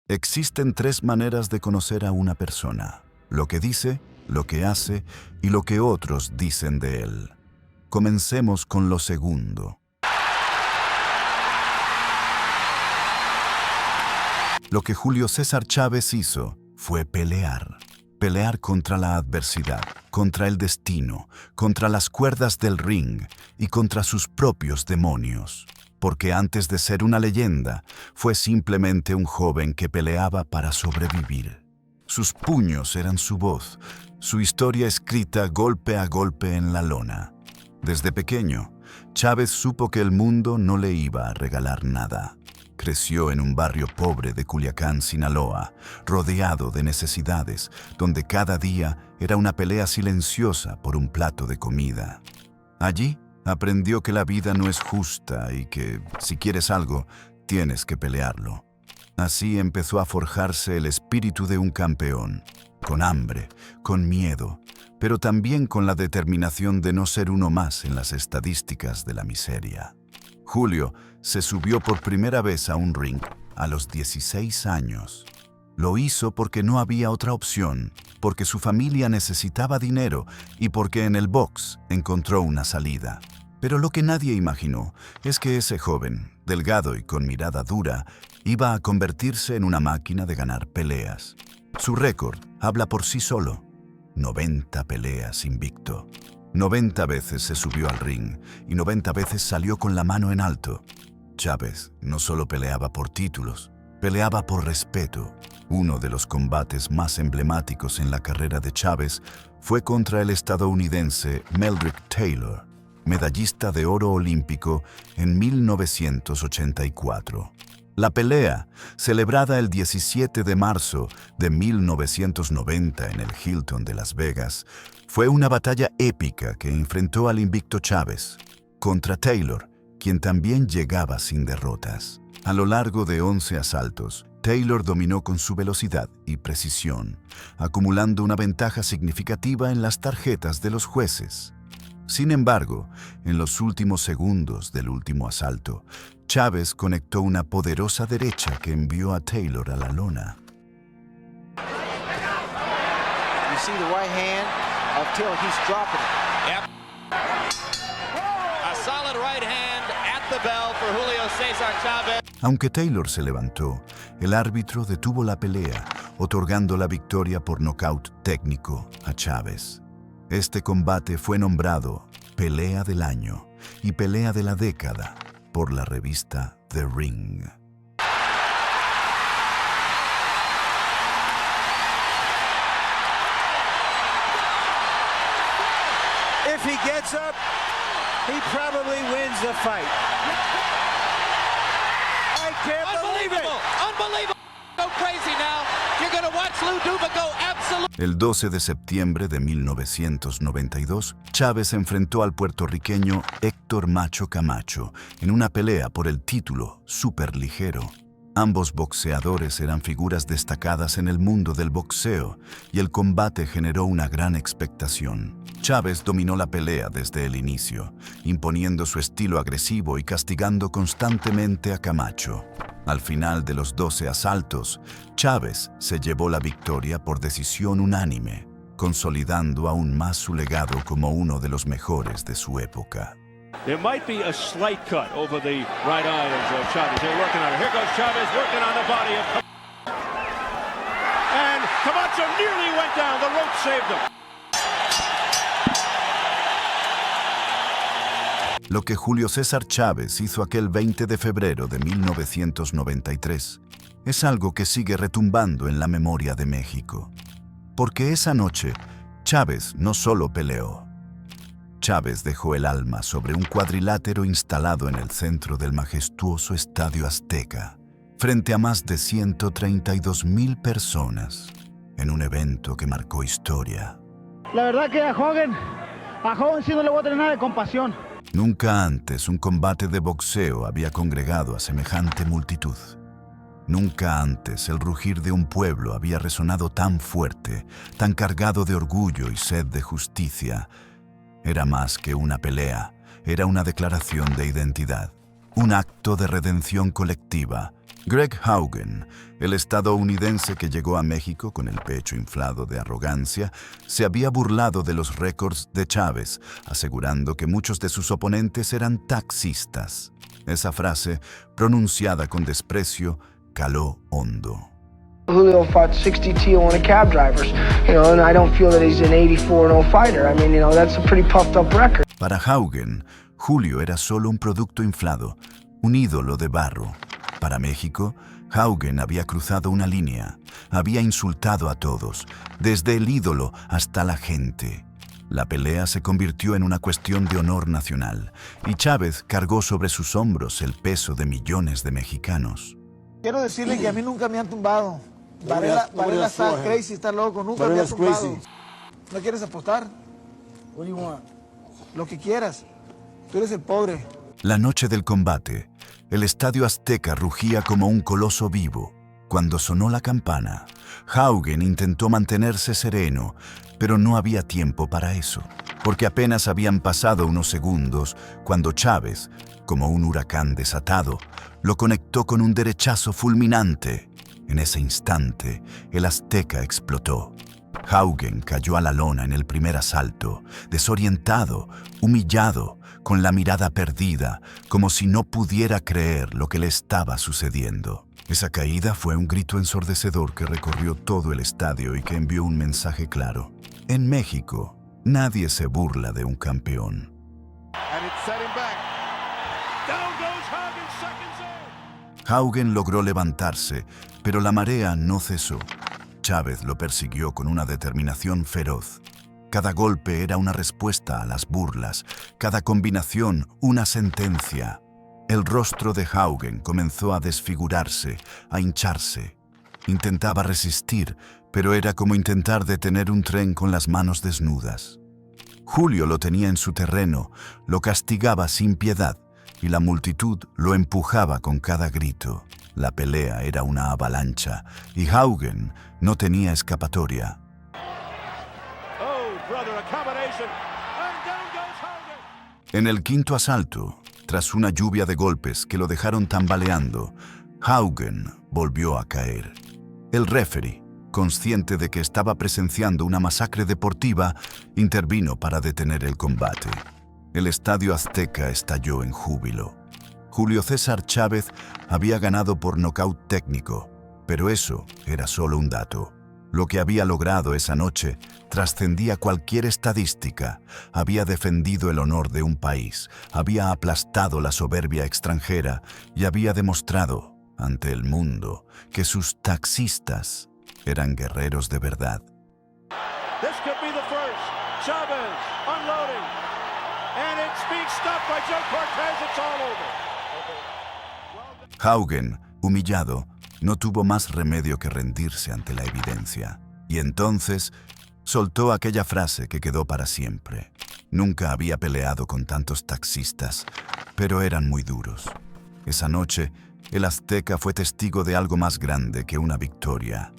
Existen tres maneras de conocer a una persona: lo que dice, lo que hace y lo que otros dicen de él. Comencemos con lo segundo. Lo que Julio César Chávez hizo fue pelear. Pelear contra la adversidad, contra el destino, contra las cuerdas del ring y contra sus propios demonios. Porque antes de ser una leyenda, fue simplemente un joven que peleaba para sobrevivir. Sus puños eran su voz, su historia escrita golpe a golpe en la lona. Desde pequeño, Chávez supo que el mundo no le iba a regalar nada. Creció en un barrio pobre de Culiacán, Sinaloa, rodeado de necesidades, donde cada día era una pelea silenciosa por un plato de comida. Allí aprendió que la vida no es justa y que, si quieres algo, tienes que pelearlo. Así empezó a forjarse el espíritu de un campeón, con hambre, con miedo, pero también con la determinación de no ser uno más en las estadísticas de la miseria. Julio se subió por primera vez a un ring a los 16 años. Lo hizo porque no había otra opción, porque su familia necesitaba dinero y porque en el box encontró una salida. Pero lo que nadie imaginó es que ese joven, delgado y con mirada dura, iba a convertirse en una máquina de ganar peleas. Su récord habla por sí solo: 90 peleas invicto. 90 veces se subió al ring y 90 veces salió con la mano en alto. Chávez no solo peleaba por títulos, peleaba por respeto. Uno de los combates más emblemáticos en la carrera de Chávez fue contra el estadounidense Meldrick Taylor, medallista de oro olímpico en 1984. La pelea, celebrada el 17 de marzo de 1990 en el Hilton de Las Vegas, fue una batalla épica que enfrentó al invicto Chávez contra Taylor, quien también llegaba sin derrotas. A lo largo de 11 asaltos, Taylor dominó con su velocidad y precisión, acumulando una ventaja significativa en las tarjetas de los jueces. Sin embargo, en los últimos segundos del último asalto, Chávez conectó una poderosa derecha que envió a Taylor a la lona. You see the right hand of Taylor, he's dropping it. Yep. A solid right hand at the bell for Julio César Chávez. Aunque Taylor se levantó, el árbitro detuvo la pelea, otorgando la victoria por nocaut técnico a Chávez. Este combate fue nombrado Pelea del Año y Pelea de la Década por la revista The Ring. If he gets up, he probably wins the fight. I can't believe it! Unbelievable! Go crazy now. You're going to watch Lou Duva go absolutely. El 12 de septiembre de 1992, Chávez enfrentó al puertorriqueño Héctor Macho Camacho en una pelea por el título superligero. Ambos boxeadores eran figuras destacadas en el mundo del boxeo y el combate generó una gran expectación. Chávez dominó la pelea desde el inicio, imponiendo su estilo agresivo y castigando constantemente a Camacho. Al final de los 12 asaltos, Chávez se llevó la victoria por decisión unánime, consolidando aún más su legado como uno de los mejores de su época. There might be a slight cut over the right eye of Chavez. They're working on it. Here goes Chavez working on the body of and Camacho nearly went down. The rope saved him. Lo que Julio César Chávez hizo aquel 20 de febrero de 1993 es algo que sigue retumbando en la memoria de México. Porque esa noche, Chávez no solo peleó. Chávez dejó el alma sobre un cuadrilátero instalado en el centro del majestuoso Estadio Azteca, frente a más de 132,000 personas, en un evento que marcó historia. La verdad que a Hogan sí no le voy a tener nada de compasión. Nunca antes un combate de boxeo había congregado a semejante multitud. Nunca antes el rugir de un pueblo había resonado tan fuerte, tan cargado de orgullo y sed de justicia. Era más que una pelea, era una declaración de identidad. un acto de redención colectiva. Greg Haugen, el estadounidense que llegó a México con el pecho inflado de arrogancia, se había burlado de los récords de Chávez, asegurando que muchos de sus oponentes eran taxistas. Esa frase, pronunciada con desprecio, caló hondo. Julio fought 60 Tijuana cab drivers, and I don't feel that he's an 84-0 fighter. I mean, that's a pretty puffed up record. Para Haugen, Julio era solo un producto inflado, un ídolo de barro. Para México, Haugen había cruzado una línea, había insultado a todos, desde el ídolo hasta la gente. La pelea se convirtió en una cuestión de honor nacional, y Chávez cargó sobre sus hombros el peso de millones de mexicanos. Quiero decirle que a mí nunca me han tumbado. Varela está crazy, está loco, nunca me ha tumbado. ¿No quieres apostar? What do you want? Lo que quieras. Tú eres el pobre. La noche del combate, el Estadio Azteca rugía como un coloso vivo. Cuando sonó la campana, Haugen intentó mantenerse sereno, pero no había tiempo para eso, porque apenas habían pasado unos segundos cuando Chávez, como un huracán desatado, lo conectó con un derechazo fulminante. En ese instante, el Azteca explotó. Haugen cayó a la lona en el primer asalto, desorientado, humillado, con la mirada perdida, como si no pudiera creer lo que le estaba sucediendo. Esa caída fue un grito ensordecedor que recorrió todo el estadio y que envió un mensaje claro. En México, nadie se burla de un campeón. Haugen logró levantarse, pero la marea no cesó. Chávez lo persiguió con una determinación feroz. Cada golpe era una respuesta a las burlas, cada combinación una sentencia. El rostro de Haugen comenzó a desfigurarse, a hincharse. Intentaba resistir, pero era como intentar detener un tren con las manos desnudas. Julio lo tenía en su terreno, lo castigaba sin piedad, y la multitud lo empujaba con cada grito. La pelea era una avalancha, y Haugen no tenía escapatoria. En el quinto asalto, tras una lluvia de golpes que lo dejaron tambaleando, Haugen volvió a caer. El referee, consciente de que estaba presenciando una masacre deportiva, intervino para detener el combate. El Estadio Azteca estalló en júbilo. Julio César Chávez había ganado por nocaut técnico, pero eso era solo un dato. Lo que había logrado esa noche trascendía cualquier estadística. Había defendido el honor de un país, había aplastado la soberbia extranjera y había demostrado ante el mundo que sus taxistas eran guerreros de verdad. This could be the first. Chávez unloading. And it's being stopped by Joe Cortez. It's all over. Haugen, humillado, no tuvo más remedio que rendirse ante la evidencia. Y entonces soltó aquella frase que quedó para siempre. Nunca había peleado con tantos taxistas, pero eran muy duros. Esa noche, el Azteca fue testigo de algo más grande que una victoria.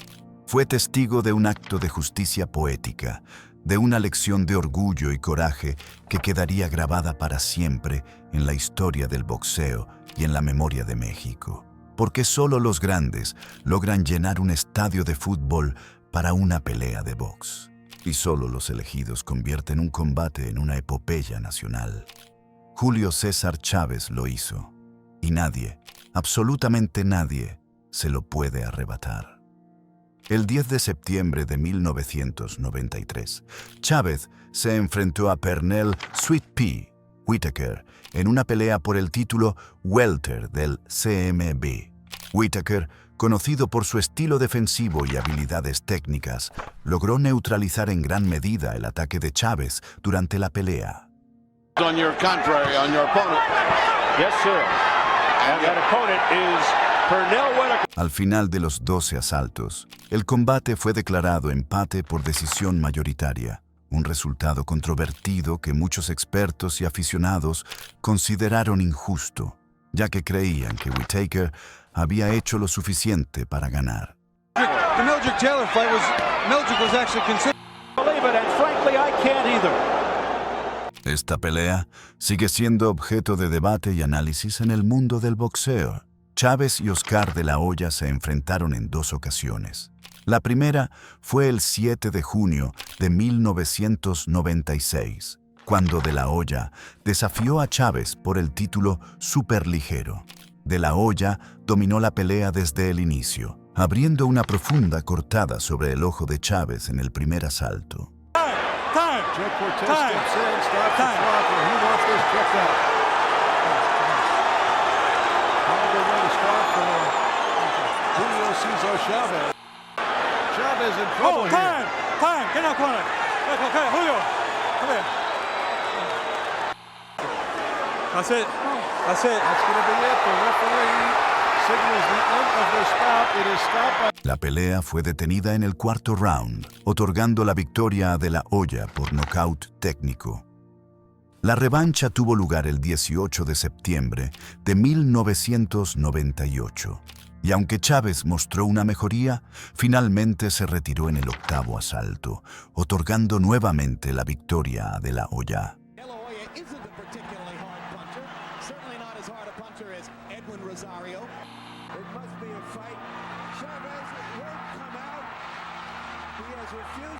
Fue testigo de un acto de justicia poética, de una lección de orgullo y coraje que quedaría grabada para siempre en la historia del boxeo y en la memoria de México. Porque solo los grandes logran llenar un estadio de fútbol para una pelea de box. Y solo los elegidos convierten un combate en una epopeya nacional. Julio César Chávez lo hizo. Y nadie, absolutamente nadie, se lo puede arrebatar. El 10 de septiembre de 1993, Chávez se enfrentó a Pernell Sweet Pea Whitaker en una pelea por el título welter del CMB. Whitaker, conocido por su estilo defensivo y habilidades técnicas, logró neutralizar en gran medida el ataque de Chávez durante la pelea. On your contrary, on your opponent. Yes, sir. And that opponent is Pernell Whitaker. Al final de los 12 asaltos, el combate fue declarado empate por decisión mayoritaria, un resultado controvertido que muchos expertos y aficionados consideraron injusto, ya que creían que Whitaker había hecho lo suficiente para ganar. The Mildred Taylor fight was actually considered. Believe it, and frankly, I can't either. Esta pelea sigue siendo objeto de debate y análisis en el mundo del boxeo. Chávez y Oscar de la Hoya se enfrentaron en 2 ocasiones. La primera fue el 7 de junio de 1996, cuando de la Hoya desafió a Chávez por el título superligero. De la Hoya dominó la pelea desde el inicio, abriendo una profunda cortada sobre el ojo de Chávez en el primer asalto. Joe Cortez steps in, stops the clock, and he wants this checked out. Probably going to start for Julio Cesar Chavez. Chavez in trouble here. Time! Get out corner! Okay, Julio! Come here. That's it. That's going to be it. The referee signals the end of this bout. It is stopped by... La pelea fue detenida en el 4º round, otorgando la victoria a De la Hoya por nocaut técnico. La revancha tuvo lugar el 18 de septiembre de 1998, y aunque Chávez mostró una mejoría, finalmente se retiró en el 8º asalto, otorgando nuevamente la victoria a De la Hoya.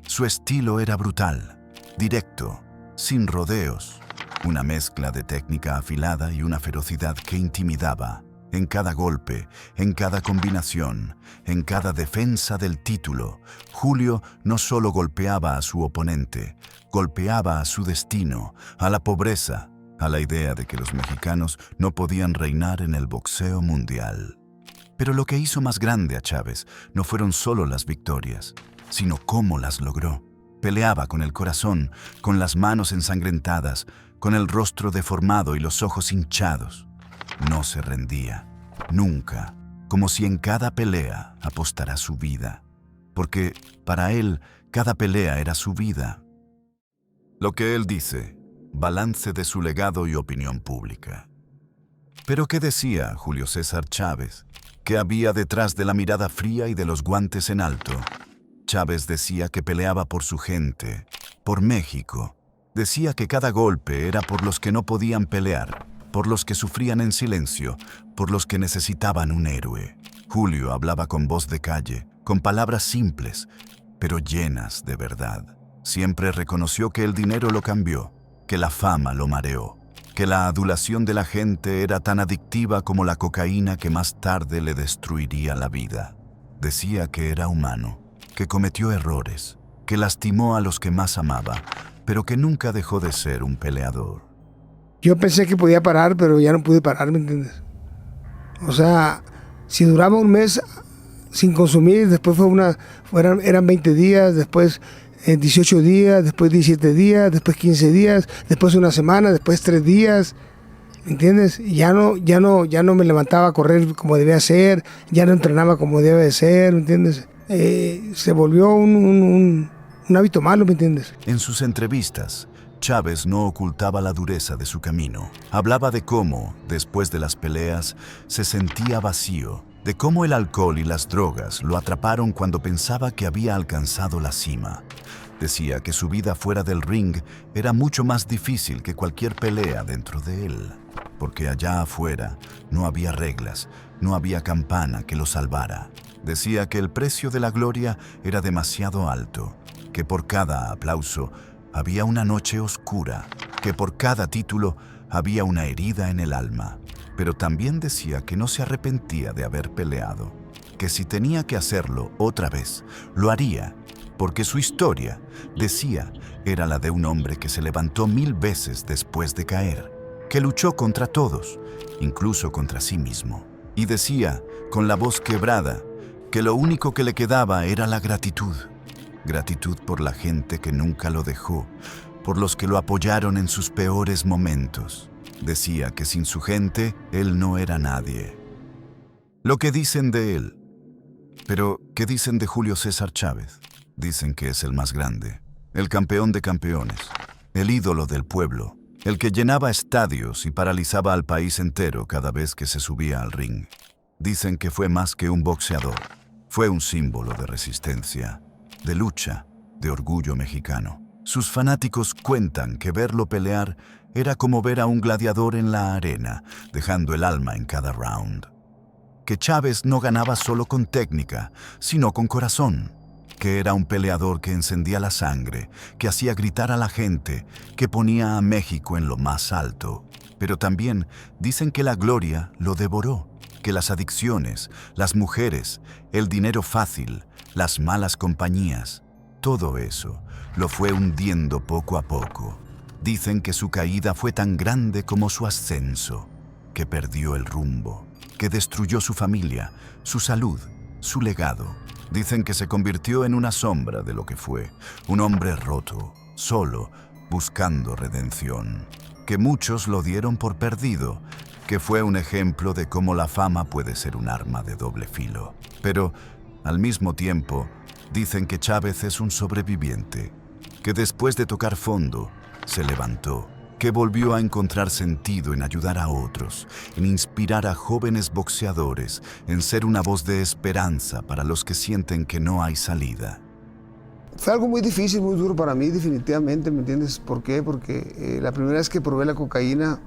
Su estilo era brutal, directo, sin rodeos, una mezcla de técnica afilada y una ferocidad que intimidaba. En cada golpe, en cada combinación, en cada defensa del título, Julio no solo golpeaba a su oponente, golpeaba a su destino, a la pobreza, a la idea de que los mexicanos no podían reinar en el boxeo mundial. Pero lo que hizo más grande a Chávez no fueron solo las victorias, sino cómo las logró. Peleaba con el corazón, con las manos ensangrentadas, con el rostro deformado y los ojos hinchados. No se rendía, nunca, como si en cada pelea apostara su vida, porque para él cada pelea era su vida. Lo que él dice, balance de su legado y opinión pública. Pero ¿qué decía Julio César Chávez? ¿Qué había detrás de la mirada fría y de los guantes en alto? Chávez decía que peleaba por su gente, por México. Decía que cada golpe era por los que no podían pelear, por los que sufrían en silencio, por los que necesitaban un héroe. Julio hablaba con voz de calle, con palabras simples, pero llenas de verdad. Siempre reconoció que el dinero lo cambió, que la fama lo mareó, que la adulación de la gente era tan adictiva como la cocaína que más tarde le destruiría la vida. Decía que era humano, que cometió errores, que lastimó a los que más amaba, pero que nunca dejó de ser un peleador. Yo pensé que podía parar, pero ya no pude parar, ¿me entiendes? O sea, si duraba un mes sin consumir, después eran 20 días, después 18 días, después 17 días, después 15 días, después una semana, después 3 días, ¿me entiendes? Y ya no me levantaba a correr como debía ser, ya no entrenaba como debe de ser, ¿me entiendes? Se volvió un hábito malo, ¿me entiendes? En sus entrevistas, Chávez no ocultaba la dureza de su camino. Hablaba de cómo, después de las peleas, se sentía vacío, de cómo el alcohol y las drogas lo atraparon cuando pensaba que había alcanzado la cima. Decía que su vida fuera del ring era mucho más difícil que cualquier pelea dentro de él, porque allá afuera no había reglas, no había campana que lo salvara. Decía que el precio de la gloria era demasiado alto, que por cada aplauso había una noche oscura, que por cada título había una herida en el alma. Pero también decía que no se arrepentía de haber peleado, que si tenía que hacerlo otra vez, lo haría, porque su historia, decía, era la de un hombre que se levantó 1000 veces después de caer, que luchó contra todos, incluso contra sí mismo. Y decía, con la voz quebrada, que lo único que le quedaba era la gratitud. Gratitud por la gente que nunca lo dejó, por los que lo apoyaron en sus peores momentos. Decía que sin su gente, él no era nadie. Lo que dicen de él. Pero, ¿qué dicen de Julio César Chávez? Dicen que es el más grande, el campeón de campeones, el ídolo del pueblo, el que llenaba estadios y paralizaba al país entero cada vez que se subía al ring. Dicen que fue más que un boxeador, fue un símbolo de resistencia, de lucha, de orgullo mexicano. Sus fanáticos cuentan que verlo pelear era como ver a un gladiador en la arena, dejando el alma en cada round. Que Chávez no ganaba solo con técnica, sino con corazón. Que era un peleador que encendía la sangre, que hacía gritar a la gente, que ponía a México en lo más alto. Pero también dicen que la gloria lo devoró, que las adicciones, las mujeres, el dinero fácil, las malas compañías, todo eso lo fue hundiendo poco a poco. Dicen que su caída fue tan grande como su ascenso, que perdió el rumbo, que destruyó su familia, su salud, su legado. Dicen que se convirtió en una sombra de lo que fue, un hombre roto, solo, buscando redención. Que muchos lo dieron por perdido, que fue un ejemplo de cómo la fama puede ser un arma de doble filo. Pero, al mismo tiempo, dicen que Chávez es un sobreviviente, que después de tocar fondo, se levantó, que volvió a encontrar sentido en ayudar a otros, en inspirar a jóvenes boxeadores, en ser una voz de esperanza para los que sienten que no hay salida. Fue algo muy difícil, muy duro para mí, definitivamente, ¿me entiendes? ¿Por qué? Porque la primera vez que probé la cocaína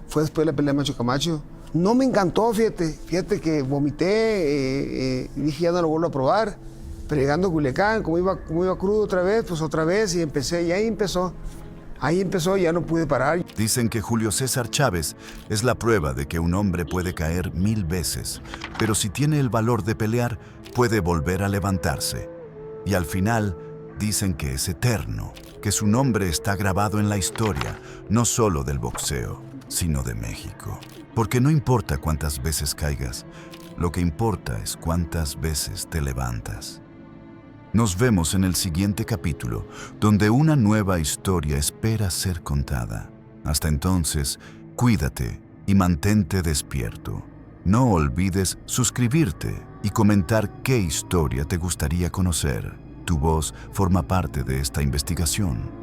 fue después de la pelea de Macho Camacho. No me encantó, fíjate que vomité, dije ya no lo vuelvo a probar. Pero llegando a Culiacán, como iba crudo otra vez, y empecé, y ahí empezó, ya no pude parar. Dicen que Julio César Chávez es la prueba de que un hombre puede caer 1000 veces, pero si tiene el valor de pelear, puede volver a levantarse. Y al final, dicen que es eterno, que su nombre está grabado en la historia, no solo del boxeo, sino de México. Porque no importa cuántas veces caigas, lo que importa es cuántas veces te levantas. Nos vemos en el siguiente capítulo, donde una nueva historia espera ser contada. Hasta entonces, cuídate y mantente despierto. No olvides suscribirte y comentar qué historia te gustaría conocer. Tu voz forma parte de esta investigación.